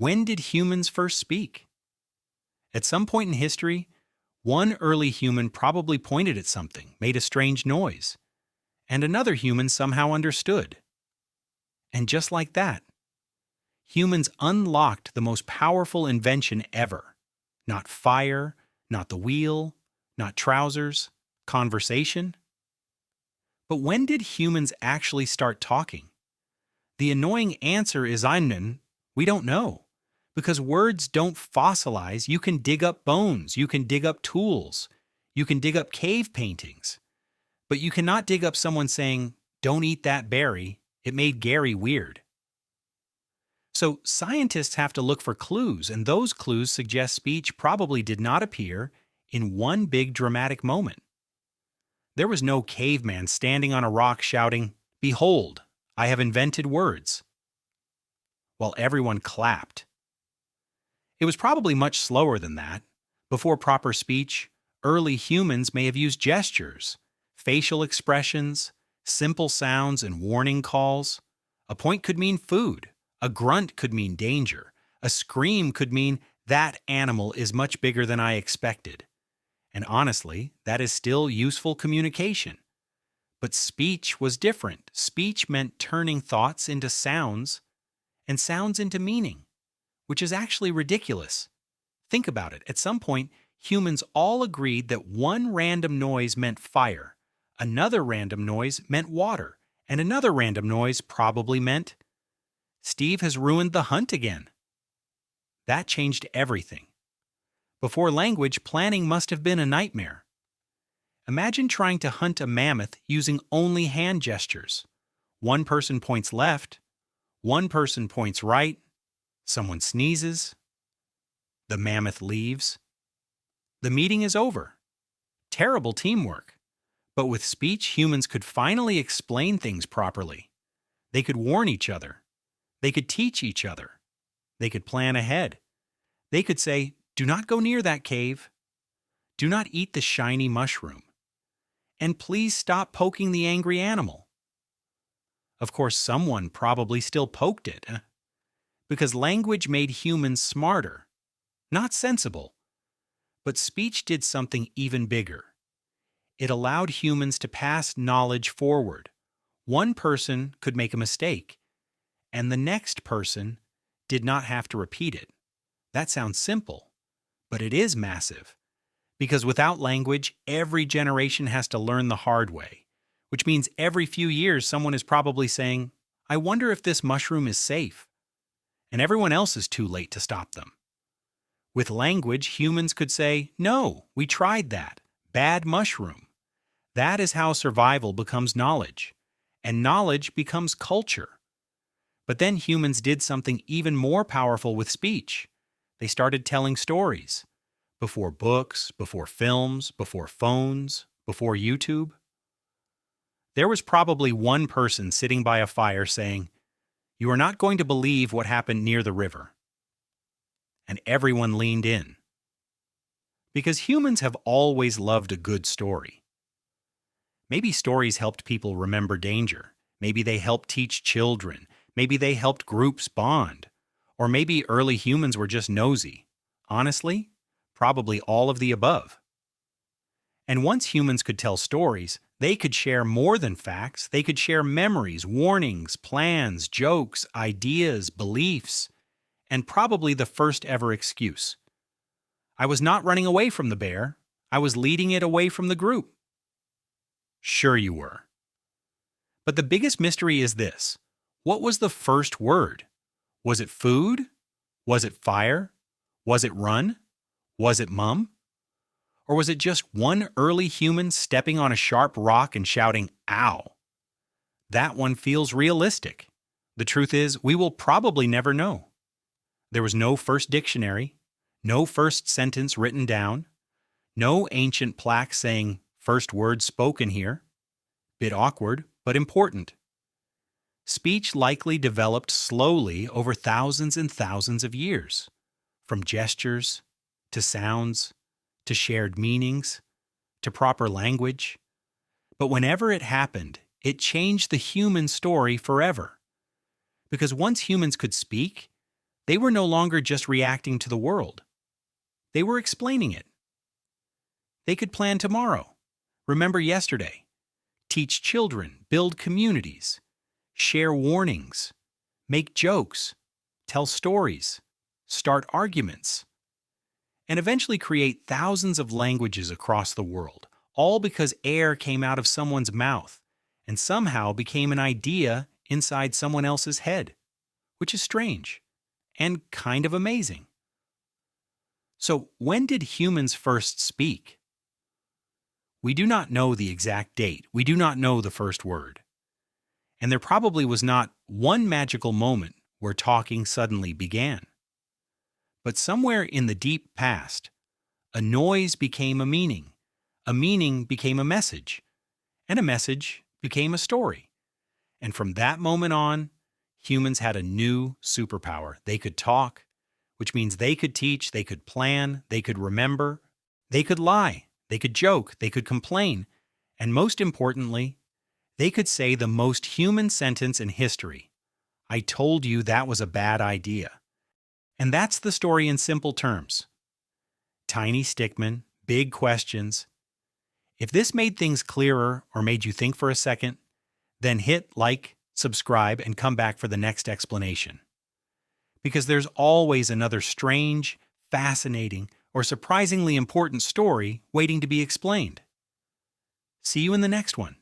When did humans first speak? At some point in history, one early human probably pointed at something, made a strange noise, and another human somehow understood. And just like that, humans unlocked the most powerful invention ever. Not fire, not the wheel, not trousers, conversation. But when did humans actually start talking? The annoying answer is einen, we don't know. Because words don't fossilize, you can dig up bones, you can dig up tools, you can dig up cave paintings. But you cannot dig up someone saying, "Don't eat that berry, it made Gary weird." So scientists have to look for clues, and those clues suggest speech probably did not appear in one big dramatic moment. There was no caveman standing on a rock shouting, "Behold, I have invented words," while everyone clapped. It was probably much slower than that. Before proper speech, early humans may have used gestures, facial expressions, simple sounds, and warning calls. A point could mean food. A grunt could mean danger. A scream could mean that animal is much bigger than I expected. And honestly, that is still useful communication. But speech was different. Speech meant turning thoughts into sounds and sounds into meaning, which is actually ridiculous. Think about it. At some point, humans all agreed that one random noise meant fire, another random noise meant water, and another random noise probably meant, "Steve has ruined the hunt again." That changed everything. Before language, planning must have been a nightmare. Imagine trying to hunt a mammoth using only hand gestures. One person points left, one person points right, someone sneezes, the mammoth leaves. The meeting is over. Terrible teamwork. But with speech, humans could finally explain things properly. They could warn each other. They could teach each other. They could plan ahead. They could say, "Do not go near that cave. Do not eat the shiny mushroom. And please stop poking the angry animal." Of course, someone probably still poked it, because language made humans smarter, not sensible. But speech did something even bigger. It allowed humans to pass knowledge forward. One person could make a mistake, and the next person did not have to repeat it. That sounds simple, but it is massive. Because without language, every generation has to learn the hard way, which means every few years someone is probably saying, "I wonder if this mushroom is safe." And everyone else is too late to stop them. With language, humans could say, "No, we tried that. Bad mushroom." That is how survival becomes knowledge, and knowledge becomes culture. But then humans did something even more powerful with speech. They started telling stories. Before books, before films, before phones, before YouTube. There was probably one person sitting by a fire saying, "You are not going to believe what happened near the river." And everyone leaned in. Because humans have always loved a good story. Maybe stories helped people remember danger. Maybe they helped teach children. Maybe they helped groups bond. Or maybe early humans were just nosy. Honestly, probably all of the above. And once humans could tell stories, they could share more than facts. They could share memories, warnings, plans, jokes, ideas, beliefs, and probably the first ever excuse. "I was not running away from the bear. I was leading it away from the group." Sure you were. But the biggest mystery is this. What was the first word? Was it food? Was it fire? Was it run? Was it mum? Or was it just one early human stepping on a sharp rock and shouting, "Ow"? That one feels realistic. The truth is, we will probably never know. There was no first dictionary, no first sentence written down, no ancient plaque saying, "First word spoken here." Bit awkward, but important. Speech likely developed slowly over thousands and thousands of years, from gestures to sounds to shared meanings to proper language. But whenever it happened, it changed the human story forever. Because once humans could speak, They were no longer just reacting to the world. They were explaining it. They could plan tomorrow, remember yesterday, teach children, build communities, share warnings, make jokes, tell stories, start arguments, and eventually create thousands of languages across the world, all because air came out of someone's mouth and somehow became an idea inside someone else's head, which is strange and kind of amazing. So, when did humans first speak? We do not know the exact date. We do not know the first word. And there probably was not one magical moment where talking suddenly began. But somewhere in the deep past, a noise became a meaning became a message, and a message became a story. And from that moment on, humans had a new superpower. They could talk, which means they could teach, they could plan, they could remember, they could lie, they could joke, they could complain, and most importantly, they could say the most human sentence in history: I told you that was a bad idea. And that's the story in simple terms. Tiny stickman, big questions. If this made things clearer or made you think for a second, then hit like, subscribe, and come back for the next explanation. Because there's always another strange, fascinating, or surprisingly important story waiting to be explained. See you in the next one.